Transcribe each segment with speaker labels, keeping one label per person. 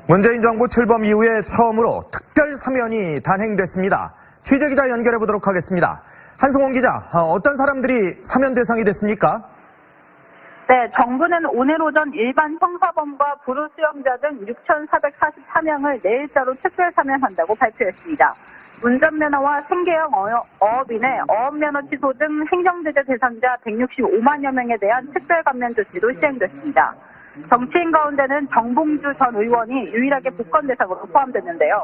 Speaker 1: 문재인 정부 출범 이후에 처음으로 특별 사면이 단행됐습니다. 취재기자 연결해 보도록 하겠습니다. 한송원 기자, 어떤 사람들이 사면 대상이 됐습니까?
Speaker 2: 네, 정부는 오늘 오전 일반 형사범과 불우 수용자 등 6,444명을 내일자로 특별 사면한다고 발표했습니다. 운전면허와 생계형 어업인의 어업면허 취소 등 행정제재 대상자 165만여 명에 대한 특별 감면 조치도 시행됐습니다. 정치인 가운데는 정봉주 전 의원이 유일하게 복권 대상으로 포함됐는데요.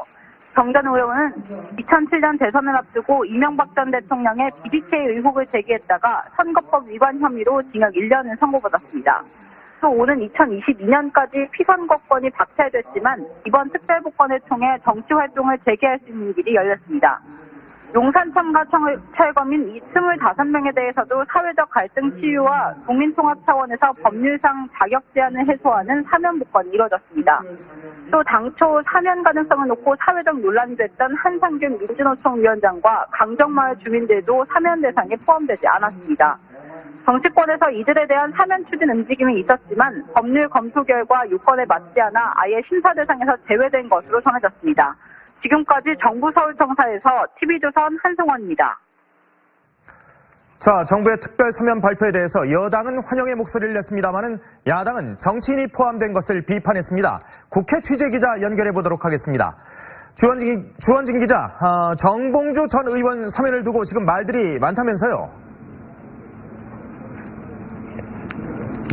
Speaker 2: 정 전 의원은 2007년 대선을 앞두고 이명박 전 대통령의 BBK 의혹을 제기했다가 선거법 위반 혐의로 징역 1년을 선고받았습니다. 또 오는 2022년까지 피선거권이 박탈됐지만 이번 특별복권을 통해 정치활동을 재개할 수 있는 길이 열렸습니다. 용산청과 철거민 이 25명에 대해서도 사회적 갈등 치유와 국민통합 차원에서 법률상 자격 제한을 해소하는 사면복권이 이뤄졌습니다. 또 당초 사면 가능성을 놓고 사회적 논란이 됐던 한상균 민주노총 위원장과 강정마을 주민들도 사면 대상에 포함되지 않았습니다. 정치권에서 이들에 대한 사면 추진 움직임이 있었지만 법률 검토 결과 요건에 맞지 않아 아예 심사 대상에서 제외된 것으로 전해졌습니다. 지금까지 정부 서울청사에서 TV조선 한송원입니다.
Speaker 1: 자, 정부의 특별 사면 발표에 대해서 여당은 환영의 목소리를 냈습니다마는 야당은 정치인이 포함된 것을 비판했습니다. 국회 취재기자 연결해 보도록 하겠습니다. 주원진 기자, 정봉주 전 의원 사면을 두고 지금 말들이 많다면서요?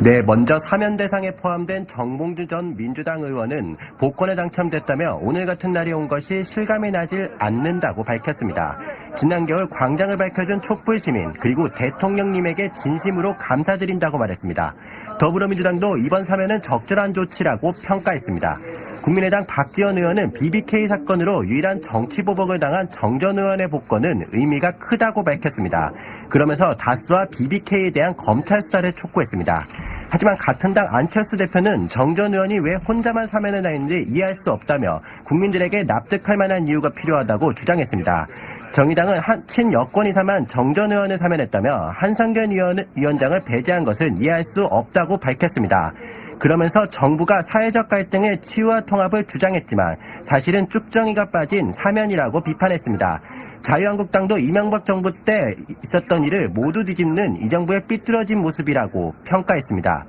Speaker 3: 네, 먼저 사면 대상에 포함된 정봉주 전 민주당 의원은 복권에 당첨됐다며 오늘 같은 날이 온 것이 실감이 나질 않는다고 밝혔습니다. 지난 겨울 광장을 밝혀준 촛불 시민 그리고 대통령님에게 진심으로 감사드린다고 말했습니다. 더불어민주당도 이번 사면은 적절한 조치라고 평가했습니다. 국민의당 박지원 의원은 BBK 사건으로 유일한 정치보복을 당한 정 전 의원의 복권은 의미가 크다고 밝혔습니다. 그러면서 다스와 BBK에 대한 검찰 수사를 촉구했습니다. 하지만 같은 당 안철수 대표는 정 전 의원이 왜 혼자만 사면에 나있는지 이해할 수 없다며 국민들에게 납득할 만한 이유가 필요하다고 주장했습니다. 정의당은 친여권 이사만 정 전 의원을 사면했다며 한상균 위원장을 배제한 것은 이해할 수 없다고 밝혔습니다. 그러면서 정부가 사회적 갈등의 치유와 통합을 주장했지만 사실은 쭉정이가 빠진 사면이라고 비판했습니다. 자유한국당도 이명박 정부 때 있었던 일을 모두 뒤집는 이 정부의 삐뚤어진 모습이라고 평가했습니다.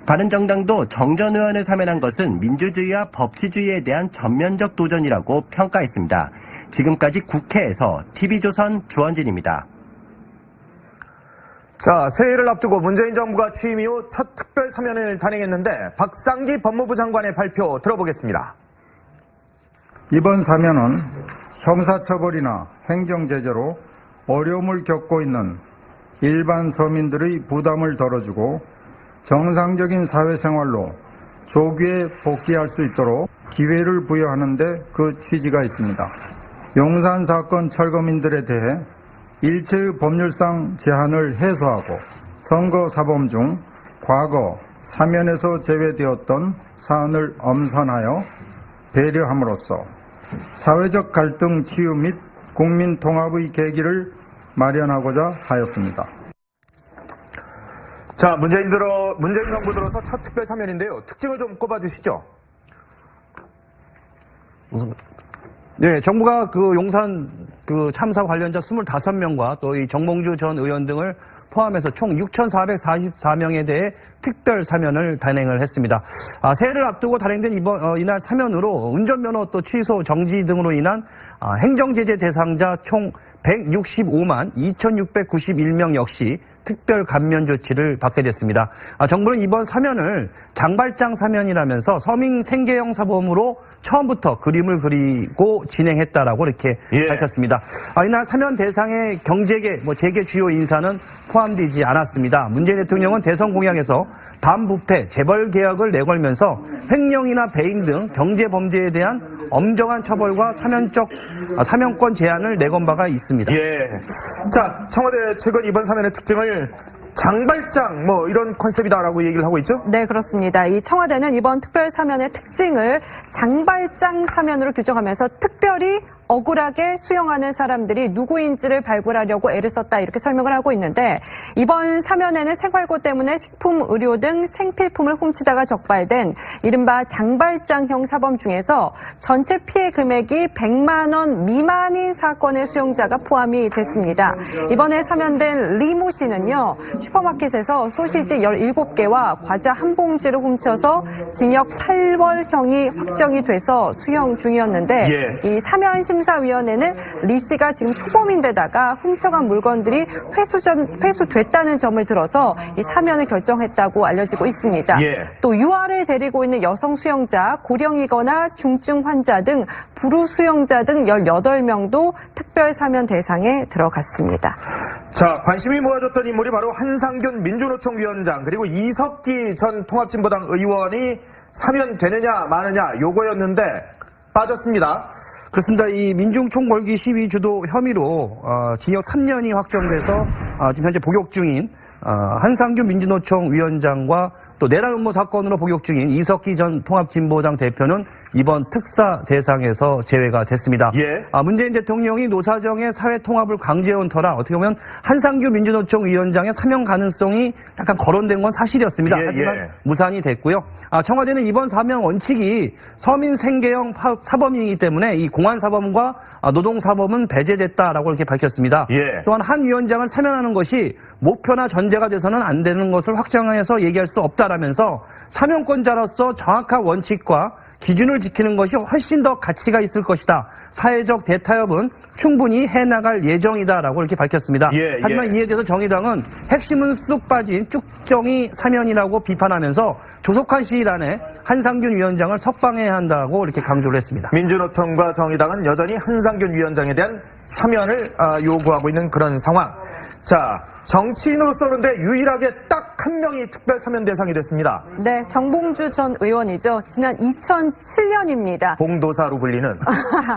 Speaker 3: 바른정당도 정 전 의원을 사면한 것은 민주주의와 법치주의에 대한 전면적 도전이라고 평가했습니다. 지금까지 국회에서 TV조선 주원진입니다.
Speaker 1: 자, 새해를 앞두고 문재인 정부가 취임 이후 첫 특별 사면을 단행했는데 박상기 법무부 장관의 발표 들어보겠습니다.
Speaker 4: 이번 사면은 형사처벌이나 행정제재로 어려움을 겪고 있는 일반 서민들의 부담을 덜어주고 정상적인 사회생활로 조기에 복귀할 수 있도록 기회를 부여하는 데 그 취지가 있습니다. 용산 사건 철거민들에 대해 일체의 법률상 제한을 해소하고 선거사범 중 과거 사면에서 제외되었던 사안을 엄선하여 배려함으로써 사회적 갈등 치유 및 국민 통합의 계기를 마련하고자 하였습니다.
Speaker 1: 자, 문재인 정부 들어서 첫 특별 사면인데요. 특징을 좀 꼽아주시죠.
Speaker 5: 네, 정부가 용산 참사 관련자 25명과 또 이 정봉주 전 의원 등을 포함해서 총 6,444명에 대해 특별 사면을 단행을 했습니다. 새해를 앞두고 단행된 이날 사면으로 운전면허 또 취소 정지 등으로 인한 행정제재 대상자 총 165만 2,691명 역시 특별 감면 조치를 받게 됐습니다. 정부는 이번 사면을 장발장 사면이라면서 서민 생계형 사범으로 처음부터 그림을 그리고 진행했다라고 이렇게 밝혔습니다. 이날 사면 대상의 경제계, 재계 주요 인사는 포함되지 않았습니다. 문재인 대통령은 대선 공약에서 반부패, 재벌 개혁을 내걸면서 횡령이나 배임 등 경제 범죄에 대한 엄정한 처벌과 사면권 제한을 내건 바가 있습니다.
Speaker 1: 예. 자, 청와대 측은 이번 사면의 특징을 장발장 이런 컨셉이다라고 얘기를 하고 있죠?
Speaker 6: 네, 그렇습니다. 이 청와대는 이번 특별 사면의 특징을 장발장 사면으로 규정하면서 특별히 억울하게 수용하는 사람들이 누구인지를 발굴하려고 애를 썼다 이렇게 설명을 하고 있는데 이번 사면에는 생활고 때문에 식품, 의료 등 생필품을 훔치다가 적발된 이른바 장발장형 사범 중에서 전체 피해 금액이 100만 원 미만인 사건의 수용자가 포함이 됐습니다. 이번에 사면된 리모 씨는요. 슈퍼마켓에서 소시지 17개와 과자 한 봉지를 훔쳐서 징역 8월형이 확정이 돼서 수용 중이었는데 이 사면 심사위원회는 리 씨가 지금 초범인데다가 훔쳐간 물건들이 회수됐다는 점을 들어서 이 사면을 결정했다고 알려지고 있습니다. 또 유아를 데리고 있는 여성 수용자, 고령이거나 중증 환자 등 불우 수용자 등 18명도 특별 사면 대상에 들어갔습니다.
Speaker 1: 자, 관심이 모아졌던 인물이 바로 한상균 민주노총 위원장 그리고 이석기 전 통합진보당 의원이 사면되느냐 마느냐 요거였는데 빠졌습니다.
Speaker 5: 그렇습니다. 이 민중총궐기 시위 주도 혐의로 징역 3년이 확정돼서 지금 현재 복역 중인 한상균 민주노총 위원장과 또 내란 음모 사건으로 복역 중인 이석기 전 통합진보당 대표는 이번 특사 대상에서 제외가 됐습니다. 문재인 대통령이 노사정의 사회통합을 강조해온 터라 어떻게 보면 한상균 민주노총 위원장의 사면 가능성이 약간 거론된 건 사실이었습니다. 하지만 무산이 됐고요. 청와대는 이번 사면 원칙이 서민 생계형 사범이기 때문에 이 공안사범과 노동사범은 배제됐다라고 이렇게 밝혔습니다. 또한 한 위원장을 사면하는 것이 목표나 전제가 돼서는 안 되는 것을 확정해서 얘기할 수 없다라면서 사면권자로서 정확한 원칙과 기준을 지키는 것이 훨씬 더 가치가 있을 것이다. 사회적 대타협은 충분히 해나갈 예정이다라고 이렇게 밝혔습니다. 하지만 이에 대해서 정의당은 핵심은 쑥 빠진 쭉정이 사면이라고 비판하면서 조속한 시일 안에 한상균 위원장을 석방해야 한다고 이렇게 강조를 했습니다.
Speaker 1: 민주노총과 정의당은 여전히 한상균 위원장에 대한 사면을 요구하고 있는 그런 상황. 자, 정치인으로서 그런데 유일하게 딱 한 명이 특별 사면 대상이 됐습니다.
Speaker 6: 네, 정봉주 전 의원이죠. 지난 2007년입니다.
Speaker 1: 봉도사로 불리는.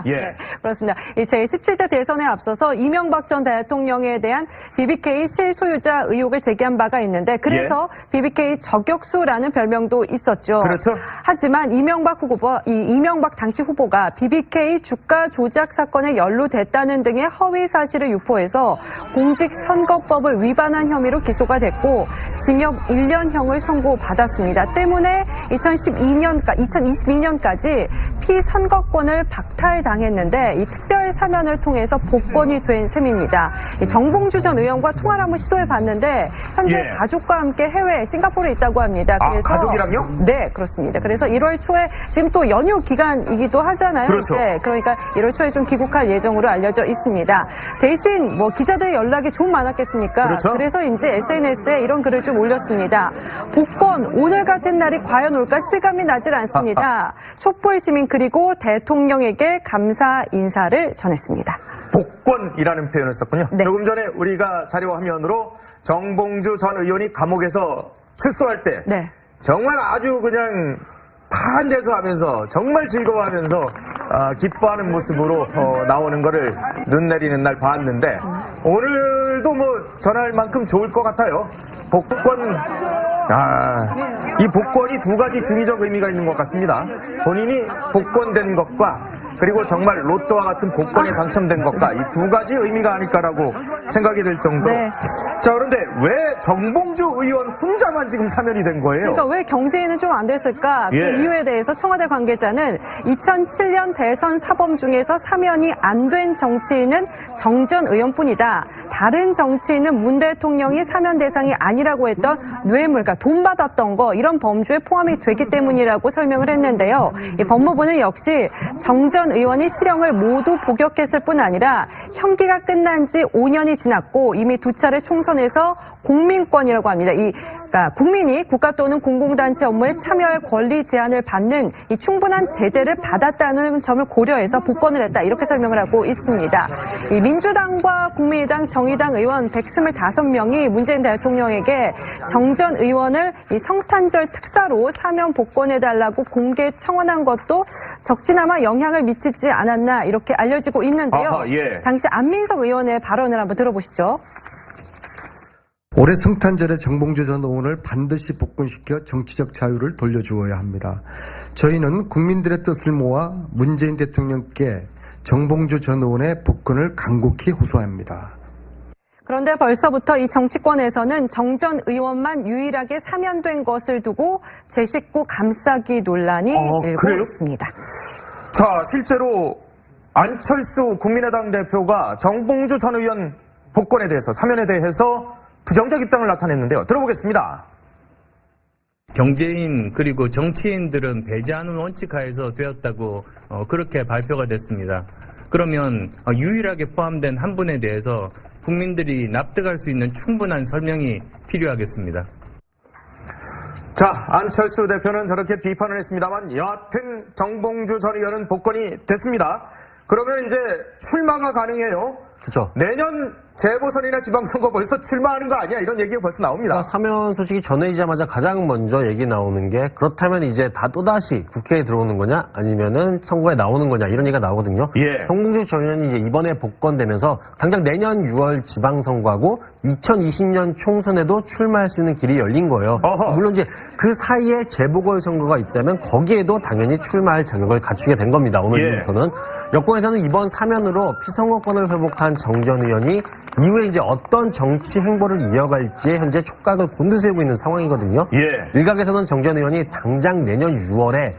Speaker 6: 네, 그렇습니다. 제17대 대선에 앞서서 이명박 전 대통령에 대한 BBK 실소유자 의혹을 제기한 바가 있는데 그래서 BBK 저격수라는 별명도 있었죠.
Speaker 1: 그렇죠.
Speaker 6: 하지만 이명박 당시 후보가 BBK 주가 조작 사건에 연루됐다는 등의 허위 사실을 유포해서 공직선거법을 위반한 혐의로 기소가 됐고 징역 1년형을 선고받았습니다. 때문에 2022년까지 피선거권을 박탈당했는데 이 특별 사면을 통해서 복권이 된 셈입니다. 정봉주 전 의원과 통화를 한번 시도해봤는데 현재 가족과 함께 해외 싱가포르에 있다고 합니다. 그래서
Speaker 1: 가족이랑요?
Speaker 6: 네, 그렇습니다. 그래서 1월 초에 지금 또 연휴 기간이기도 하잖아요.
Speaker 1: 그렇죠.
Speaker 6: 네, 그러니까 1월 초에 좀 귀국할 예정으로 알려져 있습니다. 대신 기자들의 연락이 좀 많았겠습니까?
Speaker 1: 그렇죠.
Speaker 6: 그래서 이제 SNS에 이런 글을 좀 올렸습니다. 복권 오늘 같은 날이 과연 올까 실감이 나질 않습니다. 촛불 시민 그리고 대통령에게 감사 인사를 전했습니다.
Speaker 1: 복권이라는 표현을 썼군요.
Speaker 6: 네.
Speaker 1: 조금 전에 우리가 자료 화면으로 정봉주 전 의원이 감옥에서 출소할 때 정말 아주 그냥 파한 데서 하면서 정말 즐거워하면서 기뻐하는 모습으로 나오는 거를 눈 내리는 날 봤는데 오늘도 전할 만큼 좋을 것 같아요. 복권 이 복권이 두 가지 중의적 의미가 있는 것 같습니다. 본인이 복권된 것과 그리고 정말 로또와 같은 복권에 당첨된 것과 이 두 가지 의미가 아닐까라고 생각이 될 정도로. 자, 그런데 왜 정봉주 의원 혼자만 지금 사면이 된 거예요?
Speaker 6: 그러니까 왜 경제인은 좀 안 됐을까? 그 이유에 대해서 청와대 관계자는 2007년 대선 사범 중에서 사면이 안 된 정치인은 정 전 의원뿐이다. 다른 정치인은 문 대통령이 사면 대상이 아니라고 했던 뇌물, 그러니까 돈 받았던 거 이런 범주에 포함이 되기 때문이라고 설명을 했는데요. 이 법무부는 역시 정 전 의원이 실형을 모두 복역했을 뿐 아니라 형기가 끝난 지 5년이 지났고 이미 두 차례 총선에서 공민권이라고 합니다. 그러니까 국민이 국가 또는 공공단체 업무에 참여할 권리 제한을 받는 이 충분한 제재를 받았다는 점을 고려해서 복권을 했다. 이렇게 설명을 하고 있습니다. 이 민주당과 국민의당, 정의당 의원 125명이 문재인 대통령에게 정 전 의원을 이 성탄절 특사로 사면 복권해달라고 공개 청원한 것도 적지나마 영향을 미치지 않았나 이렇게 알려지고 있는데요. 당시 안민석 의원의 발언을 한번 들어보시죠.
Speaker 7: 올해 성탄절에 정봉주 전 의원을 반드시 복권시켜 정치적 자유를 돌려주어야 합니다. 저희는 국민들의 뜻을 모아 문재인 대통령께 정봉주 전 의원의 복권을 간곡히 호소합니다.
Speaker 6: 그런데 벌써부터 이 정치권에서는 정 전 의원만 유일하게 사면된 것을 두고 제 식구 감싸기 논란이 일고
Speaker 1: 그래요?
Speaker 6: 있습니다.
Speaker 1: 자, 실제로 안철수 국민의당 대표가 정봉주 전 의원 복권에 대해서, 사면에 대해서 부정적 입장을 나타냈는데요. 들어보겠습니다.
Speaker 8: 경제인 그리고 정치인들은 배제하는 원칙하에서 되었다고 그렇게 발표가 됐습니다. 그러면 유일하게 포함된 한 분에 대해서 국민들이 납득할 수 있는 충분한 설명이 필요하겠습니다.
Speaker 1: 자, 안철수 대표는 저렇게 비판을 했습니다만 여하튼 정봉주 전 의원은 복권이 됐습니다. 그러면 이제 출마가 가능해요.
Speaker 9: 그렇죠.
Speaker 1: 내년 재보선이나 지방선거 벌써 출마하는 거 아니야? 이런 얘기가 벌써 나옵니다.
Speaker 9: 사면 소식이 전해지자마자 가장 먼저 얘기 나오는 게 그렇다면 이제 다 또다시 국회에 들어오는 거냐 아니면은 선거에 나오는 거냐 이런 얘기가 나오거든요.
Speaker 1: 예.
Speaker 9: 정봉주 전 의원이 이제 이번에 복권되면서 당장 내년 6월 지방선거하고 2020년 총선에도 출마할 수 있는 길이 열린 거예요.
Speaker 1: 어허.
Speaker 9: 물론 이제 그 사이에 재보궐선거가 있다면 거기에도 당연히 출마할 자격을 갖추게 된 겁니다. 오늘부터는. 여권에서는 이번 사면으로 피선거권을 회복한 정 전 의원이 이후에 이제 어떤 정치 행보를 이어갈지에 현재 촉각을 곤두세우고 있는 상황이거든요.
Speaker 1: 예.
Speaker 9: 일각에서는 정 전 의원이 당장 내년 6월에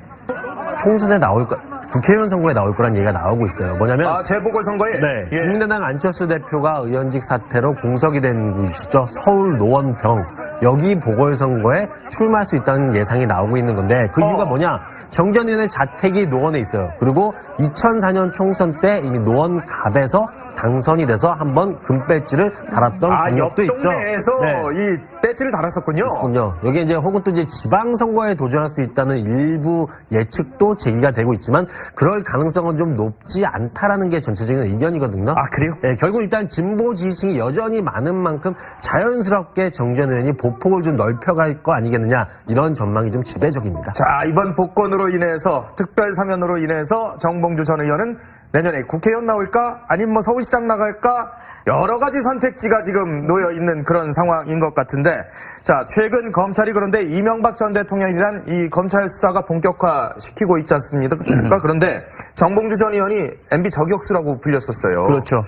Speaker 9: 총선에 나올 거, 국회의원 선거에 나올 거란 얘기가 나오고 있어요. 뭐냐면
Speaker 1: 재보궐선거에?
Speaker 9: 네,
Speaker 1: 예.
Speaker 9: 국민의당 안철수 대표가 의원직 사퇴로 공석이 된 곳이죠. 서울 노원병. 여기 보궐선거에 출마할 수 있다는 예상이 나오고 있는 건데 그 이유가 뭐냐? 정 전 의원의 자택이 노원에 있어요. 그리고 2004년 총선 때 이미 노원갑에서 당선이 돼서 한번 금배지를 달았던 경력도
Speaker 1: 옆
Speaker 9: 있죠.
Speaker 1: 동네에서 이 배지를 달았었군요.
Speaker 9: 그렇군요. 여기 이제 혹은 또 이제 지방선거에 도전할 수 있다는 일부 예측도 제기가 되고 있지만 그럴 가능성은 좀 높지 않다라는 게 전체적인 의견이거든요.
Speaker 1: 아, 그래요?
Speaker 9: 네, 결국 일단 진보 지지층이 여전히 많은 만큼 자연스럽게 정 전 의원이 보폭을 좀 넓혀갈 거 아니겠느냐 이런 전망이 좀 지배적입니다.
Speaker 1: 자, 이번 복권으로 인해서, 특별 사면으로 인해서 정봉주 전 의원은 내년에 국회의원 나올까? 아니면 뭐 서울시장 나갈까? 여러 가지 선택지가 지금 놓여 있는 그런 상황인 것 같은데, 자, 최근 검찰이 그런데 이명박 전 대통령이란 이 검찰 수사가 본격화시키고 있지 않습니까? 그런데 정봉주 전 의원이 MB 저격수라고 불렸었어요.
Speaker 5: 그렇죠.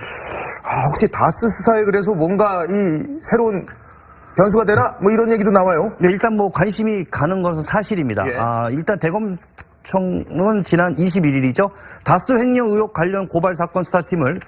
Speaker 1: 혹시 다스 수사에 그래서 뭔가 이 새로운 변수가 되나? 뭐 이런 얘기도 나와요.
Speaker 5: 네, 일단 뭐 관심이 가는 것은 사실입니다.
Speaker 1: 예.
Speaker 5: 일단 대검청은 지난 21일이죠. 다스 횡령 의혹 관련 고발 사건 수사팀을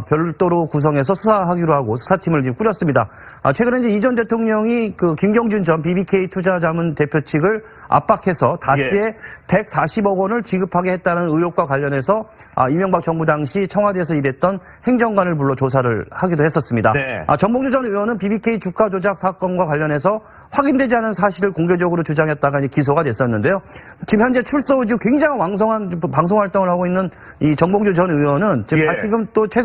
Speaker 5: 별도로 구성해서 수사하기로 하고 수사팀을 지금 꾸렸습니다. 최근에 이제 이 전 대통령이 그 김경준 전 BBK 투자자문 대표 측을 압박해서 다스에 140억 원을 지급하게 했다는 의혹과 관련해서 이명박 정부 당시 청와대에서 일했던 행정관을 불러 조사를 하기도 했었습니다.
Speaker 1: 네.
Speaker 5: 정봉주 전 의원은 BBK 주가 조작 사건과 관련해서 확인되지 않은 사실을 공개적으로 주장했다가 이제 기소가 됐었는데요. 지금 현재 출소 후 굉장히 왕성한 방송 활동을 하고 있는 이 정봉주 전 의원은 지금 다시금 또 최근에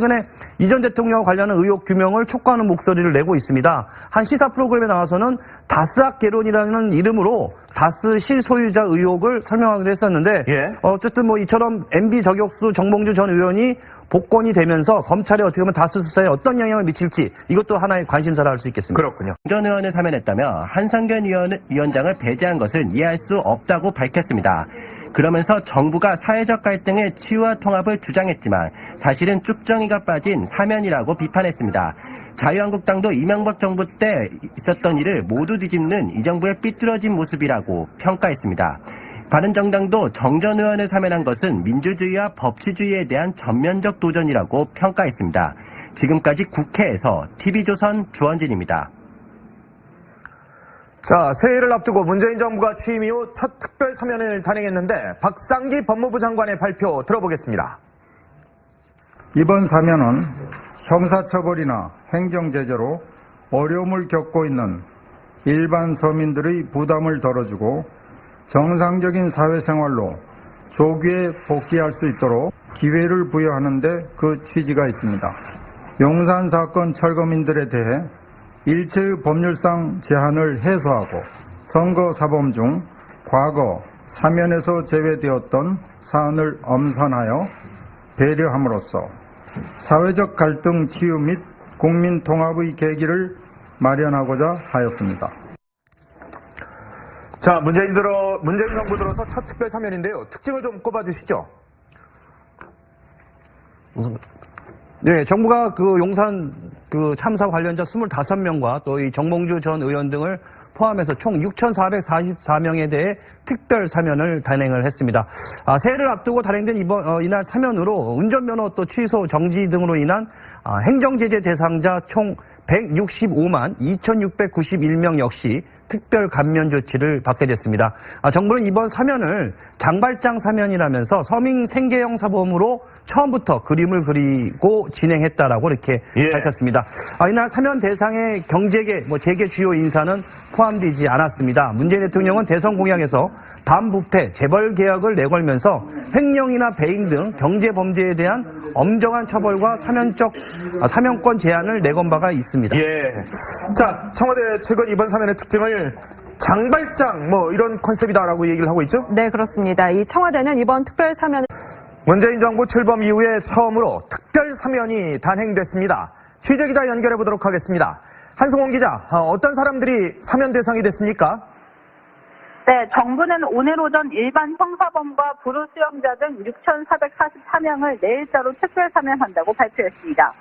Speaker 5: 이 전 대통령과 관련한 의혹 규명을 촉구하는 목소리를 내고 있습니다. 한 시사 프로그램에 나와서는 다스악 개론이라는 이름으로 다스 실소유자 의혹을 설명하기로 했었는데 어쨌든 뭐 이처럼 MB 저격수 정봉주 전 의원이 복권이 되면서 검찰이 어떻게 보면 다스 수사에 어떤 영향을 미칠지 이것도 하나의 관심사라 할 수 있겠습니다.
Speaker 1: 그렇군요.
Speaker 3: 정 전 의원을 사면했다며 한성균 위원장을 배제한 것은 이해할 수 없다고 밝혔습니다. 그러면서 정부가 사회적 갈등의 치유와 통합을 주장했지만 사실은 쭉정이가 빠진 사면이라고 비판했습니다. 자유한국당도 이명박 정부 때 있었던 일을 모두 뒤집는 이 정부의 삐뚤어진 모습이라고 평가했습니다. 바른정당도 정 전 의원을 사면한 것은 민주주의와 법치주의에 대한 전면적 도전이라고 평가했습니다. 지금까지 국회에서 TV조선 주원진입니다.
Speaker 1: 자, 새해를 앞두고 문재인 정부가 취임 이후 첫 특별 사면을 단행했는데 박상기 법무부 장관의 발표 들어보겠습니다.
Speaker 4: 이번 사면은 형사처벌이나 행정제재로 어려움을 겪고 있는 일반 서민들의 부담을 덜어주고 정상적인 사회생활로 조기에 복귀할 수 있도록 기회를 부여하는 데 그 취지가 있습니다. 용산 사건 철거민들에 대해 일체의 법률상 제한을 해소하고 선거사범 중 과거 사면에서 제외되었던 사안을 엄선하여 배려함으로써 사회적 갈등 치유 및 국민 통합의 계기를 마련하고자 하였습니다.
Speaker 1: 자, 문재인 정부 들어서 첫 특별 사면인데요. 특징을 좀 꼽아주시죠.
Speaker 5: 네, 정부가 그 용산 그 참사 관련자 25명과 또 이 정몽주 전 의원 등을 포함해서 총 6,444명에 대해 특별 사면을 단행을 했습니다. 새해를 앞두고 단행된 이날 사면으로 운전면허 또 취소, 정지 등으로 인한 행정제재 대상자 총 165만 2,691명 역시 특별 감면 조치를 받게 됐습니다. 정부는 이번 사면을 장발장 사면이라면서 서민 생계형 사범으로 처음부터 그림을 그리고 진행했다라고 이렇게 밝혔습니다. 이날 사면 대상의 경제계, 재계 주요 인사는 포함되지 않았습니다. 문재인 대통령은 대선 공약에서 반부패, 재벌 개혁을 내걸면서 횡령이나 배임 등 경제 범죄에 대한 엄정한 처벌과 사면권 제한을 내건 바가 있습니다.
Speaker 1: 자, 청와대 측은 이번 사면의 특징을 장발장 이런 컨셉이다라고 얘기를 하고 있죠?
Speaker 6: 네, 그렇습니다. 이 청와대는 이번 특별 사면
Speaker 1: 문재인 정부 출범 이후에 처음으로 특별 사면이 단행됐습니다. 취재기자 연결해 보도록 하겠습니다. 한송원 기자, 어떤 사람들이 사면 대상이 됐습니까?
Speaker 2: 네, 정부는 오늘 오전 일반 형사범과 불우 수용자 등 6,444명을 내일자로 특별 사면한다고 발표했습니다.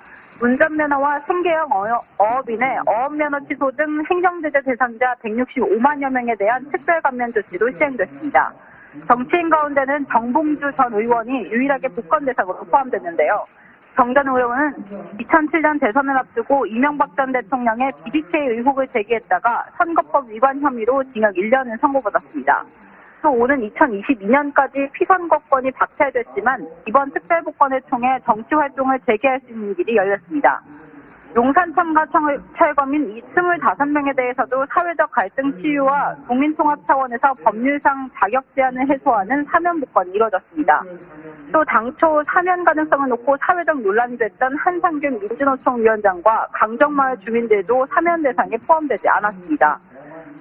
Speaker 2: 운전면허와 생계형 어업인의 어업면허 취소 등 행정제재 대상자 165만여 명에 대한 특별 감면 조치도 시행됐습니다. 정치인 가운데는 정봉주 전 의원이 유일하게 복권 대상으로 포함됐는데요. 정 전 의원은 2007년 대선을 앞두고 이명박 전 대통령의 BBK 의혹을 제기했다가 선거법 위반 혐의로 징역 1년을 선고받았습니다. 또 오는 2022년까지 피선거권이 박탈됐지만 이번 특별복권을 통해 정치활동을 재개할 수 있는 길이 열렸습니다. 용산 참가 철거민 이 25명에 대해서도 사회적 갈등 치유와 국민통합 차원에서 법률상 자격 제한을 해소하는 사면복권이 이뤄졌습니다. 또 당초 사면 가능성을 놓고 사회적 논란이 됐던 한상균 민주노총 위원장과 강정마을 주민들도 사면 대상에 포함되지 않았습니다.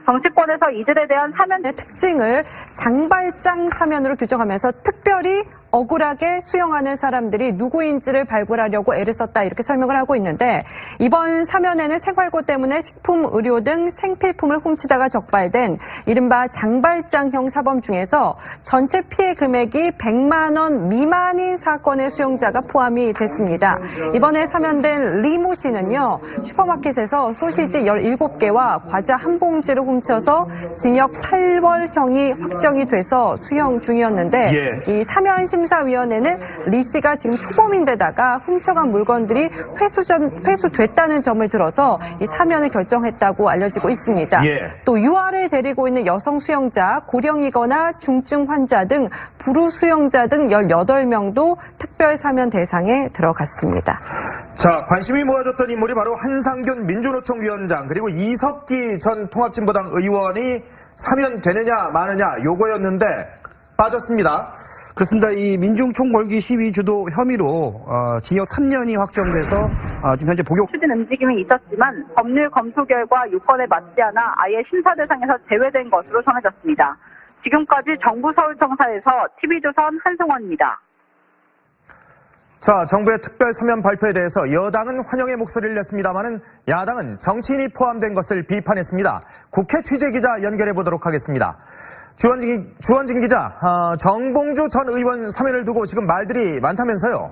Speaker 2: 정치권에서 이들에 대한 사면의
Speaker 6: 특징을 장발장 사면으로 규정하면서 특별히 억울하게 수용하는 사람들이 누구인지를 발굴하려고 애를 썼다 이렇게 설명을 하고 있는데 이번 사면에는 생활고 때문에 식품, 의료 등 생필품을 훔치다가 적발된 이른바 장발장형 사범 중에서 전체 피해 금액이 100만 원 미만인 사건의 수용자가 포함이 됐습니다. 이번에 사면된 리모 씨는요. 슈퍼마켓에서 소시지 17개와 과자 한 봉지를 훔쳐서 징역 8월형이 확정이 돼서 수형 중이었는데 이 사면 심사위원회는 리 씨가 지금 초범인데다가 훔쳐간 물건들이 회수됐다는 점을 들어서 이 사면을 결정했다고 알려지고 있습니다. 또 유아를 데리고 있는 여성 수용자, 고령이거나 중증 환자 등 불우 수용자 등 18명도 특별 사면 대상에 들어갔습니다.
Speaker 1: 자, 관심이 모아졌던 인물이 바로 한상균 민주노총 위원장 그리고 이석기 전 통합진보당 의원이 사면되느냐 마느냐 요거였는데 빠졌습니다.
Speaker 5: 그렇습니다. 이 민중총궐기 시위 주도 혐의로 징역 3년이 확정돼서 지금 현재 복역
Speaker 2: 추진 움직임이 있었지만 법률 검토 결과 요건에 맞지 않아 아예 심사 대상에서 제외된 것으로 전해졌습니다. 지금까지 정부 서울청사에서 TV조선 한송원입니다.
Speaker 1: 자, 정부의 특별 사면 발표에 대해서 여당은 환영의 목소리를 냈습니다마는 야당은 정치인이 포함된 것을 비판했습니다. 국회 취재기자 연결해 보도록 하겠습니다. 주원진 기자, 정봉주 전 의원 사면을 두고 지금 말들이 많다면서요?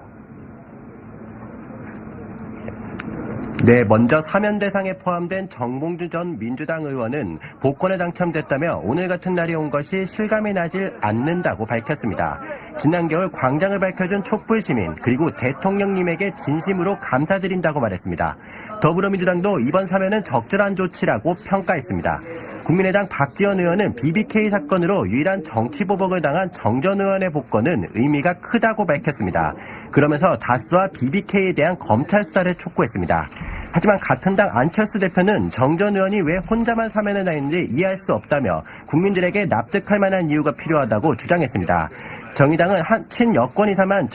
Speaker 3: 네, 먼저 사면 대상에 포함된 정봉주 전 민주당 의원은 복권에 당첨됐다며 오늘 같은 날이 온 것이 실감이 나질 않는다고 밝혔습니다. 지난 겨울 광장을 밝혀준 촛불시민 그리고 대통령님에게 진심으로 감사드린다고 말했습니다. 더불어민주당도 이번 사면은 적절한 조치라고 평가했습니다. 국민의당 박지원 의원은 BBK 사건으로 유일한 정치보복을 당한 정 전 의원의 복권은 의미가 크다고 밝혔습니다. 그러면서 다스와 BBK에 대한 검찰 수사를 촉구했습니다. 하지만 같은 당 안철수 대표는 정 전 의원이 왜 혼자만 사면을 했는지 이해할 수 없다며 국민들에게 납득할 만한 이유가 필요하다고 주장했습니다. 정의당은 친여권 이사만